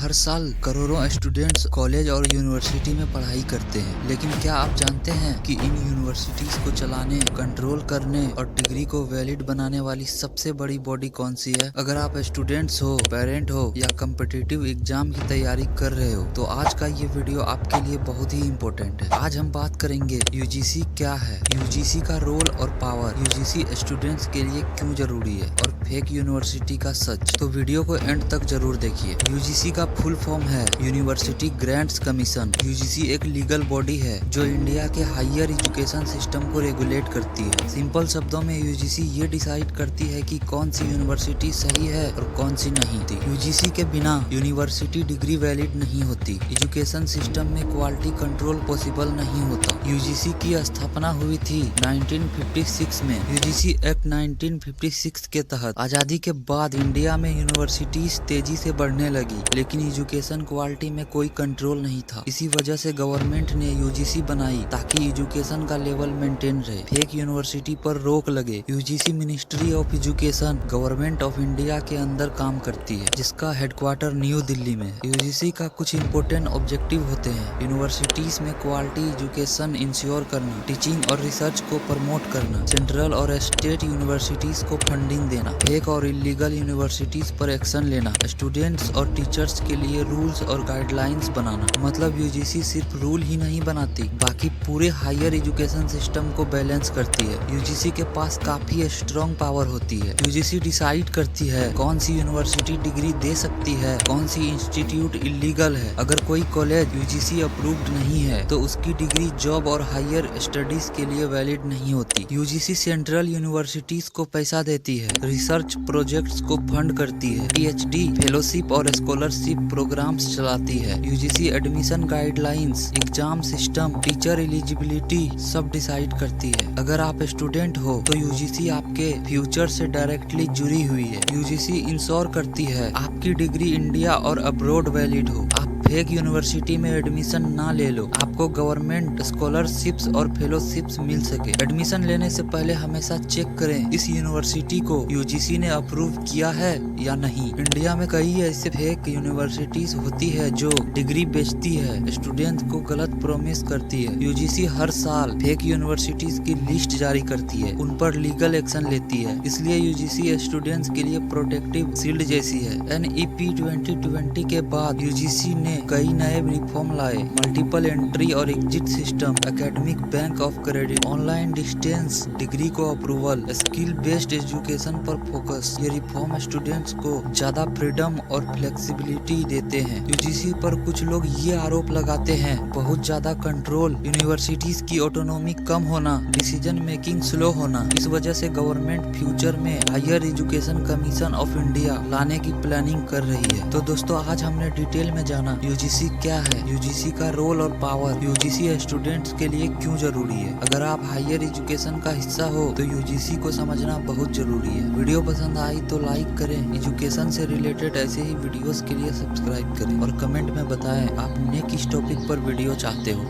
हर साल करोड़ों students college और यूनिवर्सिटी में पढ़ाई करते हैं, लेकिन क्या आप जानते हैं कि इन यूनिवर्सिटीज को चलाने, कंट्रोल करने और डिग्री को वैलिड बनाने वाली सबसे बड़ी बॉडी कौन सी है? अगर आप स्टूडेंट्स हो, पेरेंट हो या कम्पिटिटिव एग्जाम की तैयारी कर रहे हो तो आज का ये वीडियो आपके लिए बहुत ही इम्पोर्टेंट है। आज हम बात करेंगे यूजीसी क्या है, यूजीसी का रोल और पावर, यूजीसी स्टूडेंट्स के लिए क्यों जरूरी है और फेक यूनिवर्सिटी का सच। तो वीडियो को एंड तक जरूर देखिए। यूजीसी का फुल फॉर्म है यूनिवर्सिटी ग्रांट्स कमीशन। यूजीसी एक लीगल बॉडी है जो इंडिया के हायर एजुकेशन सिस्टम को रेगुलेट करती है। सिंपल शब्दों में यूजीसी ये डिसाइड करती है कि कौन सी यूनिवर्सिटी सही है और कौन सी नहीं थी। यूजीसी के बिना यूनिवर्सिटी डिग्री वैलिड नहीं होती। एजुकेशन सिस्टम में क्वालिटी कंट्रोल पॉसिबल नहीं होता। यूजीसी की स्थापना हुई थी 1956 में। यूजीसी एक्ट 1956 के तहत आजादी के बाद इंडिया में यूनिवर्सिटीज तेजी से बढ़ने लगी, लेकिन एजुकेशन क्वालिटी में कोई कंट्रोल नहीं था। इसी वजह से गवर्नमेंट ने यूजीसी बनाई ताकि एजुकेशन का लेवल मेंटेन रहे, फेक यूनिवर्सिटी पर रोक लगे। UGC ministry of education government of India के अंदर काम करती है, जिसका हेडक्वार्टर न्यू दिल्ली में है। यूजीसी का कुछ इंपोर्टेंट ऑब्जेक्टिव होते हैं: यूनिवर्सिटीज में क्वालिटी एजुकेशन इंश्योर करना, टीचिंग और रिसर्च को प्रमोट करना, सेंट्रल और स्टेट यूनिवर्सिटीज को फंडिंग देना, फेक और इलीगल यूनिवर्सिटीज पर एक्शन लेना, स्टूडेंट्स और टीचर्स के लिए रूल्स और गाइडलाइंस बनाना। मतलब यूजीसी सिर्फ रूल ही नहीं बनाती, बाकी पूरे हायर एजुकेशन सिस्टम को बैलेंस करती है। यूजीसी के पास काफी स्ट्रॉन्ग पावर होती है। यूजीसी डिसाइड करती है कौन सी यूनिवर्सिटी डिग्री दे सकती है, कौन सी इंस्टीट्यूट इलीगल है। अगर कोई कॉलेज यूजीसी अप्रूव्ड नहीं है तो उसकी डिग्री जॉब और हायर स्टडीज के लिए वैलिड नहीं होती। यूजीसी सेंट्रल यूनिवर्सिटीज को पैसा देती है, रिसर्च प्रोजेक्ट्स को फंड करती है, पीएचडी, फेलोशिप और स्कॉलरशिप प्रोग्राम्स चलाती है। UGC admission guidelines, exam system, teacher eligibility सब डिसाइड करती है। अगर आप स्टूडेंट हो तो यूजीसी आपके फ्यूचर से डायरेक्टली जुड़ी हुई है। यूजीसी इंश्योर करती है आपकी डिग्री इंडिया और अब्रॉड वैलिड हो। आप फेक यूनिवर्सिटी में एडमिशन ना ले लो, आपको गवर्नमेंट स्कॉलरशिप्स और फेलोशिप्स मिल सके। एडमिशन लेने से पहले हमेशा चेक करें इस यूनिवर्सिटी को यूजीसी ने अप्रूव किया है या नहीं। इंडिया में कई ऐसे फेक यूनिवर्सिटीज होती है जो डिग्री बेचती है, स्टूडेंट को गलत प्रॉमिस करती है। यूजीसी हर साल फेक यूनिवर्सिटीज की लिस्ट जारी करती है, उन पर लीगल एक्शन लेती है। इसलिए यूजीसी स्टूडेंट्स के लिए प्रोटेक्टिव शील्ड जैसी है। एनईपी 2020 के बाद यूजीसी ने कई नए रिफॉर्म लाए: मल्टीपल एंट्री और exit system, academic bank of credit, online distance degree को अप्रूवल, स्किल बेस्ड एजुकेशन पर फोकस। ये रिफॉर्म स्टूडेंट्स को ज्यादा फ्रीडम और फ्लेक्सिबिलिटी देते हैं। यूजीसी पर कुछ लोग ये आरोप लगाते हैं बहुत ज्यादा कंट्रोल, यूनिवर्सिटीज की ऑटोनॉमी कम होना, डिसीजन मेकिंग स्लो होना। इस वजह से गवर्नमेंट फ्यूचर में higher education commission of India लाने की प्लानिंग कर रही है। तो दोस्तों, आज हमने डिटेल में जाना यूजीसी क्या है, यूजीसी का रोल और पावर, यूजीसी स्टूडेंट्स के लिए क्यों जरूरी है। अगर आप हायर एजुकेशन का हिस्सा हो तो यूजीसी को समझना बहुत जरूरी है। वीडियो पसंद आई तो लाइक करें, एजुकेशन से रिलेटेड ऐसे ही वीडियोस के लिए सब्सक्राइब करें और कमेंट में बताएं आप किस टॉपिक पर वीडियो चाहते हो।